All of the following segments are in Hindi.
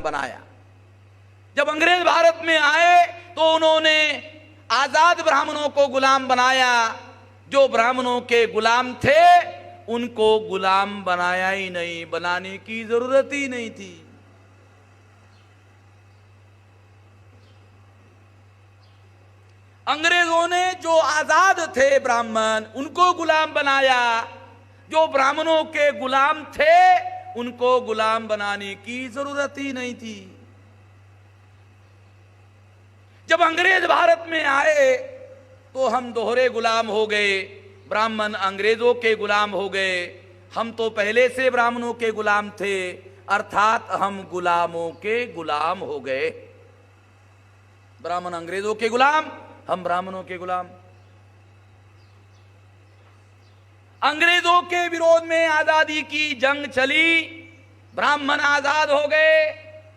बनाया। जब अंग्रेज भारत में आए तो उन्होंने आजाद ब्राह्मणों को गुलाम बनाया, जो ब्राह्मणों के गुलाम थे उनको गुलाम बनाया ही नहीं, बनाने की जरूरत ही नहीं थी। अंग्रेजों ने जो आजाद थे ब्राह्मण उनको गुलाम बनाया, जो ब्राह्मणों के गुलाम थे उनको गुलाम बनाने की जरूरत ही नहीं थी। जब अंग्रेज भारत में आए तो हम दोहरे गुलाम हो गए, ब्राह्मण अंग्रेजों के गुलाम हो गए। हम तो पहले से ब्राह्मणों के गुलाम थे, अर्थात हम गुलामों के गुलाम हो गए। ब्राह्मण अंग्रेजों के गुलाम, हम ब्राह्मणों के गुलाम। अंग्रेजों के विरोध में आजादी की जंग चली, ब्राह्मण आजाद हो गए।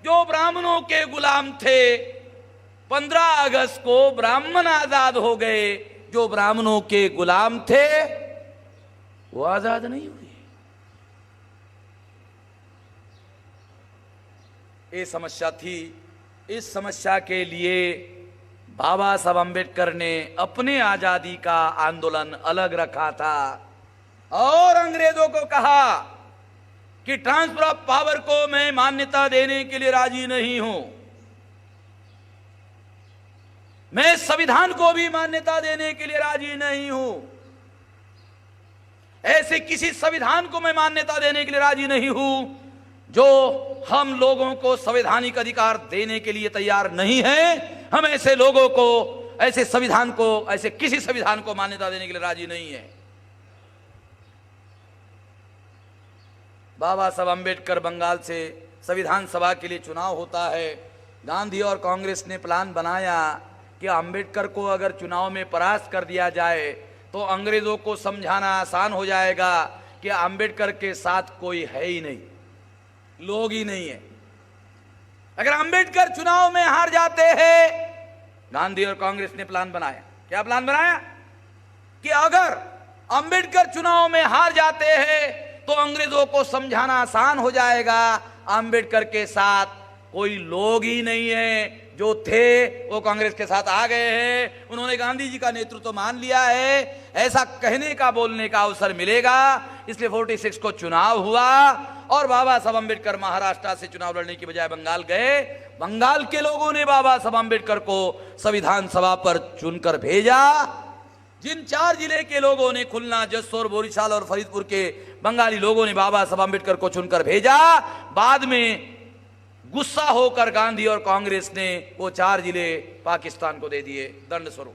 जो ब्राह्मणों के गुलाम थे 15 अगस्त को ब्राह्मण आजाद हो गए, जो ब्राह्मणों के गुलाम थे वो आजाद नहीं हुए। ये समस्या थी। इस समस्या के लिए बाबा साहब अम्बेडकर ने अपने आजादी का आंदोलन अलग रखा था और अंग्रेजों को कहा कि ट्रांसफर ऑफ पावर को मैं मान्यता देने के लिए राजी नहीं हूं, मैं संविधान को भी मान्यता देने के लिए राजी नहीं हूं, ऐसे किसी संविधान को मैं मान्यता देने के लिए राजी नहीं हूं जो हम लोगों को संवैधानिक अधिकार देने के लिए तैयार नहीं है। हम ऐसे लोगों को, ऐसे संविधान को, ऐसे किसी संविधान को मान्यता देने के लिए राजी नहीं है। बाबा साहब अम्बेडकर बंगाल से संविधान सभा के लिए चुनाव होता है। गांधी और कांग्रेस ने प्लान बनाया कि अम्बेडकर को अगर चुनाव में परास्त कर दिया जाए तो अंग्रेजों को समझाना आसान हो जाएगा कि अम्बेडकर के साथ कोई है ही नहीं, लोग ही नहीं है। अगर अम्बेडकर चुनाव में हार जाते हैं, गांधी और कांग्रेस ने प्लान बनाया। क्या प्लान बनाया? कि अगर अम्बेडकर चुनाव में हार जाते हैं तो अंग्रेजों को समझाना आसान हो जाएगा, अम्बेडकर के साथ कोई लोग ही नहीं है, जो थे वो कांग्रेस के साथ आ गए हैं, उन्होंने गांधी जी का नेतृत्व मान लिया है, ऐसा कहने का, बोलने का अवसर मिलेगा। इसलिए 46 को चुनाव हुआ और बाबा साहब अम्बेडकर महाराष्ट्र से चुनाव लड़ने की बजाय बंगाल गए। बंगाल के लोगों ने बाबा साहब अम्बेडकर को संविधान सभा पर चुनकर भेजा। जिन 4 जिले के लोगों ने, खुलना, जसोर, बोरीशाल और फरीदपुर के बंगाली लोगों ने बाबा साहब अम्बेडकर को चुनकर भेजा, बाद में गुस्सा होकर गांधी और कांग्रेस ने वो 4 जिले पाकिस्तान को दे दिए दंड स्वरूप।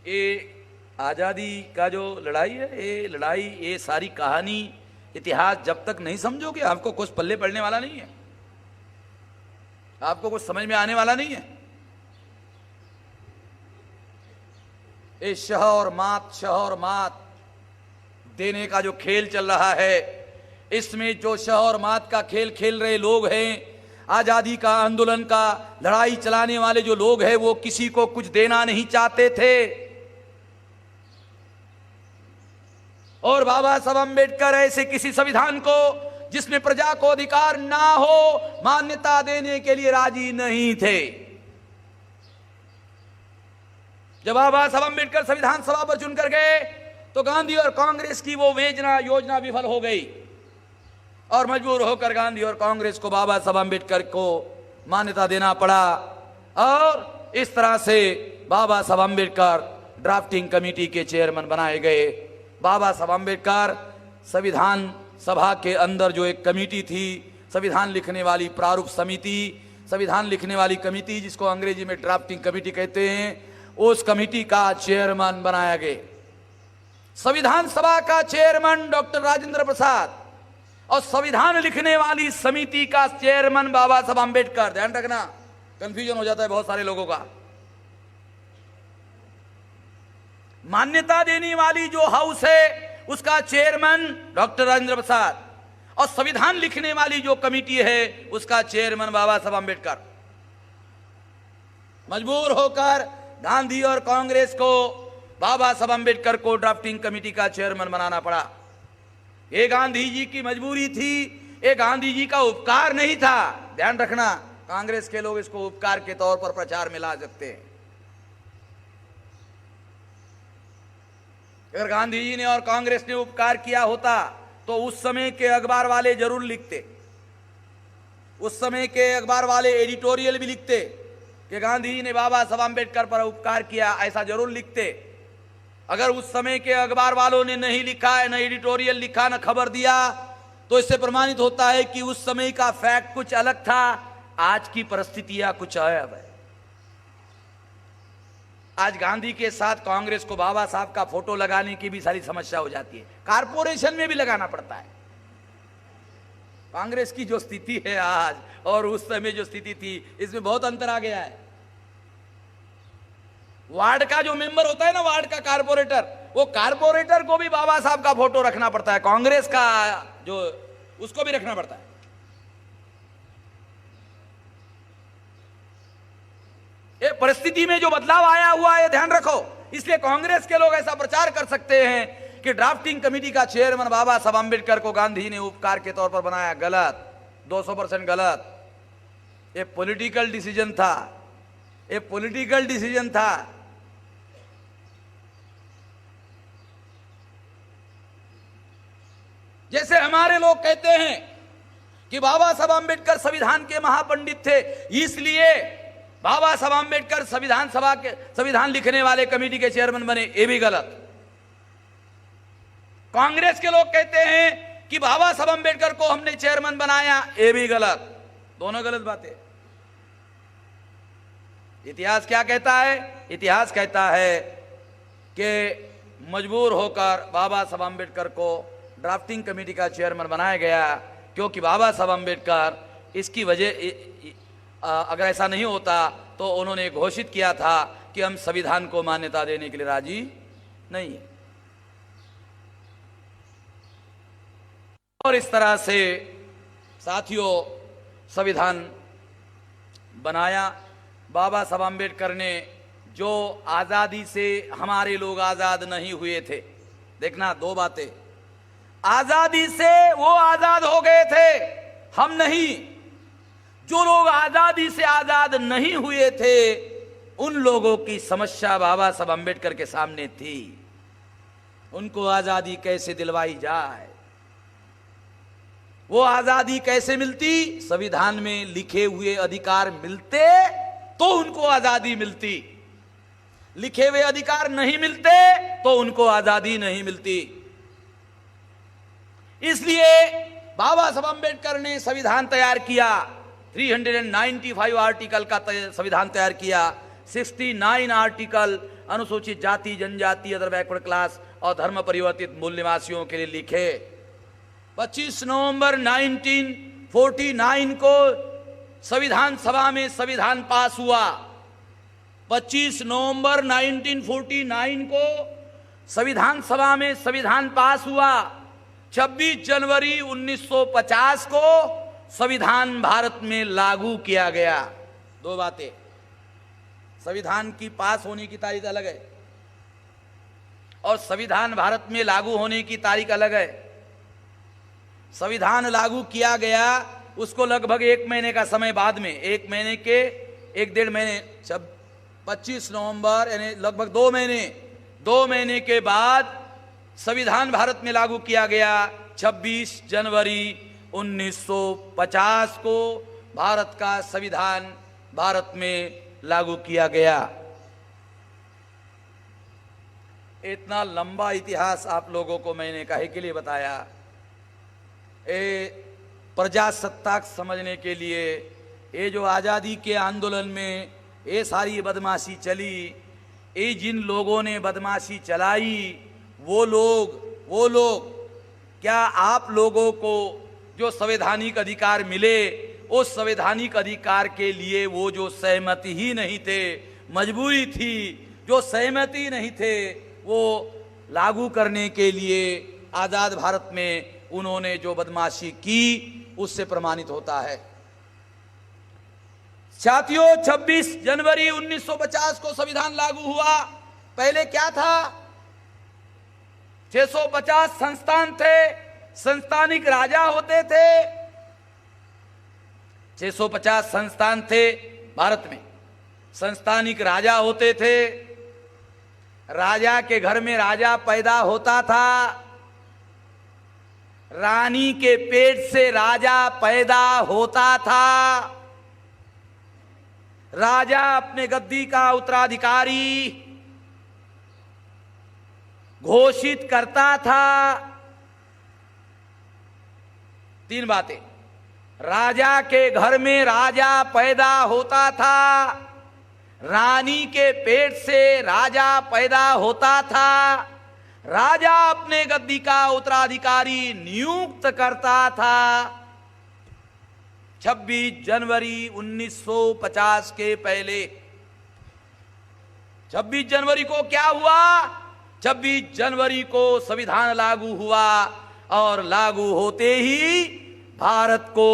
ये आजादी का जो लड़ाई है, ये लड़ाई, ये सारी कहानी, इतिहास जब तक नहीं समझोगे आपको कुछ पल्ले पड़ने वाला नहीं है, आपको कुछ समझ में आने वाला नहीं है। ये शह और मात देने का जो खेल चल रहा है, इसमें जो शह और मात का खेल खेल रहे लोग हैं, आजादी का आंदोलन का लड़ाई चलाने वाले जो लोग हैं, वो किसी को कुछ देना नहीं चाहते थे। और बाबा साहब अम्बेडकर ऐसे किसी संविधान को जिसमें प्रजा को अधिकार ना हो मान्यता देने के लिए राजी नहीं थे। जब बाबा साहब अम्बेडकर संविधान सभा पर चुनकर गए तो गांधी और कांग्रेस की वो योजना विफल हो गई और मजबूर होकर गांधी और कांग्रेस को बाबा साहब अम्बेडकर को मान्यता देना पड़ा। और इस तरह से बाबा साहब अम्बेडकर ड्राफ्टिंग कमेटी के चेयरमैन बनाए गए। बाबा साहब अम्बेडकर संविधान सभा के अंदर जो एक कमेटी थी, संविधान लिखने वाली प्रारूप समिति, संविधान लिखने वाली कमेटी जिसको अंग्रेजी में ड्राफ्टिंग कमेटी कहते हैं, उस कमेटी का चेयरमैन बनाया गया। संविधान सभा का चेयरमैन डॉक्टर राजेंद्र प्रसाद और संविधान लिखने वाली समिति का चेयरमैन बाबा साहब अम्बेडकर। ध्यान रखना, कंफ्यूजन हो जाता है बहुत सारे लोगों का। मान्यता देने वाली जो हाउस है उसका चेयरमैन डॉक्टर राजेंद्र प्रसाद और संविधान लिखने वाली जो कमेटी है उसका चेयरमैन बाबा साहब अम्बेडकर। मजबूर होकर गांधी और कांग्रेस को बाबा साहब अम्बेडकर को ड्राफ्टिंग कमेटी का चेयरमैन बनाना पड़ा। ये गांधी जी की मजबूरी थी ये गांधी जी का उपकार नहीं था। ध्यान रखना, कांग्रेस के लोग इसको उपकार के तौर पर प्रचार में ला सकते हैं। अगर गांधी जी ने और कांग्रेस ने उपकार किया होता तो उस समय के अखबार वाले जरूर लिखते, उस समय के अखबार वाले एडिटोरियल भी लिखते कि गांधी जी ने बाबा साहब आंबेडकर पर उपकार किया, ऐसा जरूर लिखते। अगर उस समय के अखबार वालों ने नहीं लिखा है, न एडिटोरियल लिखा, न खबर दिया, तो इससे प्रमाणित होता है कि उस समय का फैक्ट कुछ अलग था, आज की परिस्थितियां कुछ अलग है। आज गांधी के साथ कांग्रेस को बाबा साहब का फोटो लगाने की भी सारी समस्या हो जाती है, कारपोरेशन में भी लगाना पड़ता है। कांग्रेस की जो स्थिति है आज और उस समय जो स्थिति थी, इसमें बहुत अंतर आ गया है। वार्ड का जो मेंबर होता है ना, वार्ड का कारपोरेटर, वो कारपोरेटर को भी बाबा साहब का फोटो रखना पड़ता है, कांग्रेस का जो उसको भी रखना पड़ता है। ये परिस्थिति में जो बदलाव आया हुआ है, ध्यान रखो। इसलिए कांग्रेस के लोग ऐसा प्रचार कर सकते हैं कि ड्राफ्टिंग कमेटी का चेयरमैन बाबा साहब आंबेडकर को गांधी ने उपकार के तौर पर बनाया। गलत, 200% गलत। ये पॉलिटिकल डिसीजन था, ये पॉलिटिकल डिसीजन था। जैसे हमारे लोग कहते हैं कि बाबा साहब आंबेडकर संविधान के महापंडित थे, इसलिए बाबा साहब आंबेडकर संविधान सभा के संविधान लिखने वाले कमेटी के चेयरमैन बने, ये भी गलत। कांग्रेस के लोग कहते हैं कि बाबा साहब आंबेडकर को हमने चेयरमैन बनाया, ये भी गलत। दोनों गलत बातें। इतिहास क्या कहता है? इतिहास कहता है कि मजबूर होकर बाबा साहब आंबेडकर को ड्राफ्टिंग कमेटी का चेयरमैन बनाया गया, क्योंकि बाबा साहब आंबेडकर इसकी वजह, अगर ऐसा नहीं होता तो उन्होंने घोषित किया था कि हम संविधान को मान्यता देने के लिए राजी नहीं है। और इस तरह से साथियों संविधान बनाया बाबा साहब आंबेडकर ने। जो आज़ादी से हमारे लोग आज़ाद नहीं हुए थे, देखना दो बातें, आज़ादी से वो आज़ाद हो गए थे, हम नहीं। जो लोग आज़ादी से आज़ाद नहीं हुए थे, उन लोगों की समस्या बाबा साहब आंबेडकर के सामने थी। उनको आज़ादी कैसे दिलवाई जाए, वो आज़ादी कैसे मिलती? संविधान में लिखे हुए अधिकार मिलते तो उनको आज़ादी मिलती, लिखे हुए अधिकार नहीं मिलते तो उनको आज़ादी नहीं मिलती। इसलिए बाबा साहब आंबेडकर ने संविधान तैयार किया, 395 आर्टिकल का संविधान तैयार किया। 69 आर्टिकल अनुसूचित जाति, जनजाति, अदर बैकवर्ड क्लास और धर्म परिवर्तित मूल निवासियों के लिए लिखे। 25 नवंबर 1949 को संविधान सभा में संविधान पास हुआ। 25 नवंबर 1949 को संविधान सभा में संविधान पास हुआ। 26 जनवरी 1950 को संविधान भारत में लागू किया गया। दो बातें, संविधान की पास होने की तारीख अलग है और संविधान भारत में लागू होने की तारीख अलग है। संविधान लागू किया गया, उसको लगभग 1 महीने का समय बाद में, 1 महीने के 1-1.5 महीने, 25 नवंबर यानी लगभग 2 महीने के बाद संविधान भारत में लागू किया गया। 26 जनवरी 1950 को भारत का संविधान भारत में लागू किया गया। इतना लंबा इतिहास आप लोगों को मैंने काहे के लिए बताया? प्रजासत्ताक समझने के लिए। ये जो आज़ादी के आंदोलन में ये सारी बदमाशी चली, ये जिन लोगों ने बदमाशी चलाई, वो लोग क्या आप लोगों को जो संवैधानिक अधिकार मिले, उस संवैधानिक अधिकार के लिए वो जो सहमति ही नहीं थे, मजबूरी थी, जो सहमति नहीं थे, वो लागू करने के लिए आज़ाद भारत में उन्होंने जो बदमाशी की, उससे प्रमाणित होता है। साथियों, 26 जनवरी 1950 को संविधान लागू हुआ। पहले क्या था? 650 संस्थान थे, संस्थानिक राजा होते थे, 650 संस्थान थे भारत में। संस्थानिक राजा होते थे। राजा के घर में राजा पैदा होता था, रानी के पेट से राजा पैदा होता था। राजा अपने गद्दी का उत्तराधिकारी घोषित करता था। 3 बातें। राजा के घर में राजा पैदा होता था, रानी के पेट से राजा पैदा होता था, राजा अपने गद्दी का उत्तराधिकारी नियुक्त करता था। 26 जनवरी 1950 के पहले 26 जनवरी को क्या हुआ? 26 जनवरी को संविधान लागू हुआ और लागू होते ही भारत को